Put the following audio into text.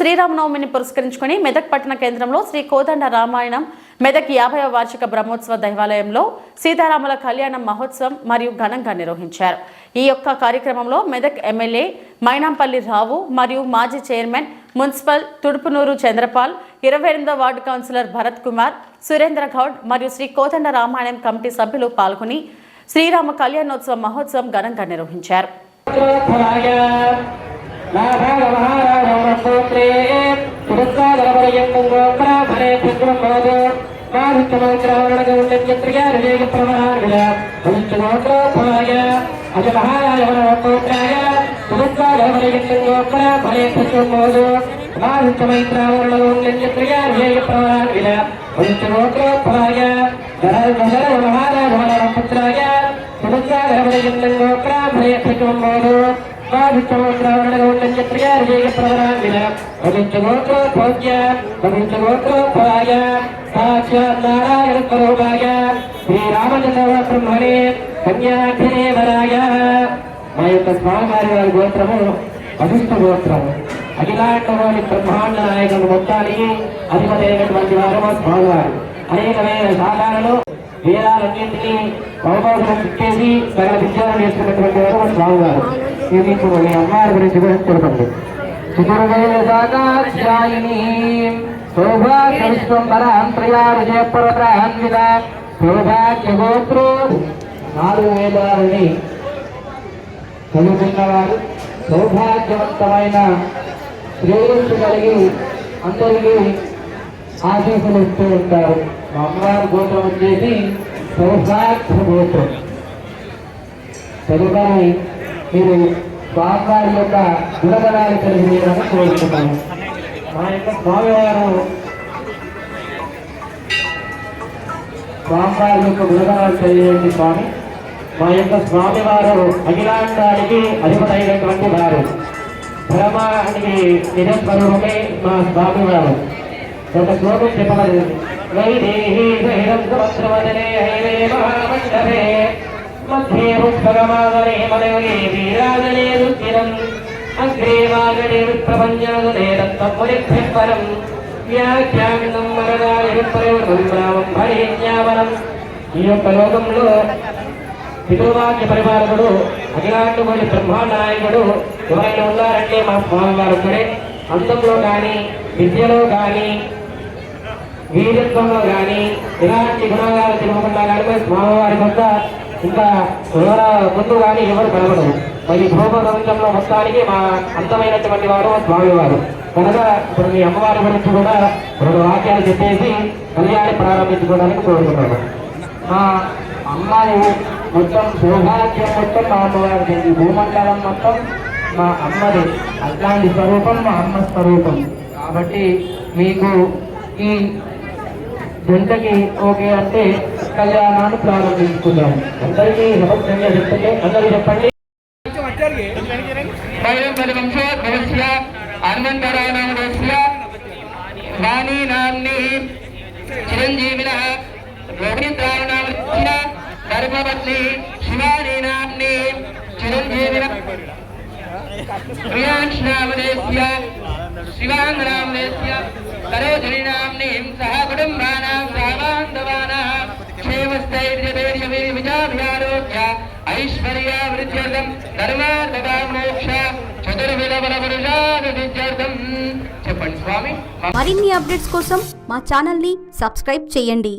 శ్రీరామనవమిని పురస్కరించుకుని మెదక్ పట్టణ కేంద్రంలో శ్రీ కోదండ రామాయణం మెదక్ 50వ వార్షిక బ్రహ్మోత్సవ దైవాలయంలో సీతారాముల కళ్యాణం మహోత్సవం మరియు ఘనంగా నిర్వహించారు. ఈ యొక్క కార్యక్రమంలో మెదక్ ఎమ్మెల్యే మైనాంపల్లి రావు మరియు మాజీ చైర్మన్ మున్సిపల్ తుడుపునూరు చంద్రపాల్, 28వ వార్డు కౌన్సిలర్ భరత్ కుమార్, సురేంద్ర గౌడ్ మరియు శ్రీ కోదండ రామాయణం కమిటీ సభ్యులు పాల్గొని శ్రీరామ కళ్యాణోత్సవ మహోత్సవం ఘనంగా నిర్వహించారు. మా యొక్క స్వామివారి వారి గోత్రము వశిష్ఠ గోత్రము. అఖిలాండవారి బ్రహ్మాండ నాయకుడు మొత్తానికి అధిపతి అయినటువంటి వారు మా స్వామివారు. అనేకమైన శాఖలను వేదాలన్నింటినీ అవకాశం ఇచ్చేసి సగల విద్యాలను చేసుకున్నటువంటి వారు మా స్వామివారు. ఇది ఇప్పుడు మీ అమ్మవారి గురించి తెలుపండి. చతుర్వేదాధ్యాయిని సౌభాగ్యవిశ్వంబరాంత్రయా విజయపరప్రాన్విత సౌభాగ్యగోత్రో 4 వేదాలని చదువుకున్నవారు సౌభాగ్యవంతమైన శ్రేయస్సు కలిగి అందరికీ ఆశీస్సులు ఇస్తూ ఉంటారు. మా అమ్మవారి గోత్రం వచ్చేసి సౌభాగ్య గోత్రం. తదుపరి మీరు స్వామివారి యొక్క గుణగణాలు తెలియజేయడానికి కోరుతున్నాను. మా యొక్క స్వామివారి యొక్క గుణగణాలు తెలియజేయండి స్వామి. మా యొక్క స్వామివారు అఖిలాండానికి అధిపతైనటువంటి వారు. బ్రహ్మానికి నిజస్వరూపమే మా స్వామివారు. ఒక శ్లోకం చెప్పబడింది. వైదేహీ సహితం సముద్రవదనే హైవే మహామండపే మధ్యే పుష్పగమాగనే మనవే వీరాజనే రుచిరం అగ్రే వాగనే విప్రపంచనదునే దత్తమునిభ్యపరం వ్యాఖ్యానం వరదాయ పరివృతం రామం భరేజ్ఞావనం. ఈ యొక్క లోకంలో పితృవాక్య పరిపాలకుడు అఖిలాండకోటి బ్రహ్మాండ నాయకుడు ఎవరైనా ఉన్నారంటే మా స్వామివారు ఒక్కడే. అంతంలో కానీ, విద్యలో కానీ, వీరత్వంలో కానీ ఇలాంటి గుణాలు తిరగకుండా కానీ మా స్వామివారి వద్ద ఇంకా ముందు కానీ ఎవరు కనబడరు. మరి భూమ ప్రపంచంలో మొత్తానికి మా అంతమైనటువంటి వారు మా స్వామివారు కనుక ఇప్పుడు మీ అమ్మవారి గురించి కూడా 2 వాక్యాలు చెప్పేసి కళ్యాణి ప్రారంభించుకోవడానికి కోరుతున్నాను. మా అమ్మాయి మొత్తం సౌభాగ్యం మొత్తం మా అమ్మవారి, భూమండలం మొత్తం మా అమ్మది. అట్లాంటి స్వరూపం మా అమ్మ స్వరూపం. కాబట్టి మీకు ఈ జంటకి ఓకే అంటే కళ్యాణాన్ని ప్రారంభించుకుందాం. అందరికీ సమగ్రంగా చెప్పండి. అందరూ చెప్పండి. చిరంజీవిన ధర్మవల్లి శివాని నామ్ని చిరంజీవిన ప్రియాంశనామదేశ్య శివాంగనామదేశ్య కరోజని నామ్ని సహ కుటుంబానాం సహబాంధవానాః క్షేమస్థైర్యవీర్య విజయాభియారోగ్య ఐశ్వర్య వృద్ధ్యర్థం ధర్మార్థకామోక్ష చతుర్విధ బలపురుషార్థం. చెప్పండి స్వామి. మరిన్ని అప్డేట్స్ కోసం మా ఛానల్ని సబ్స్క్రైబ్ చేయండి.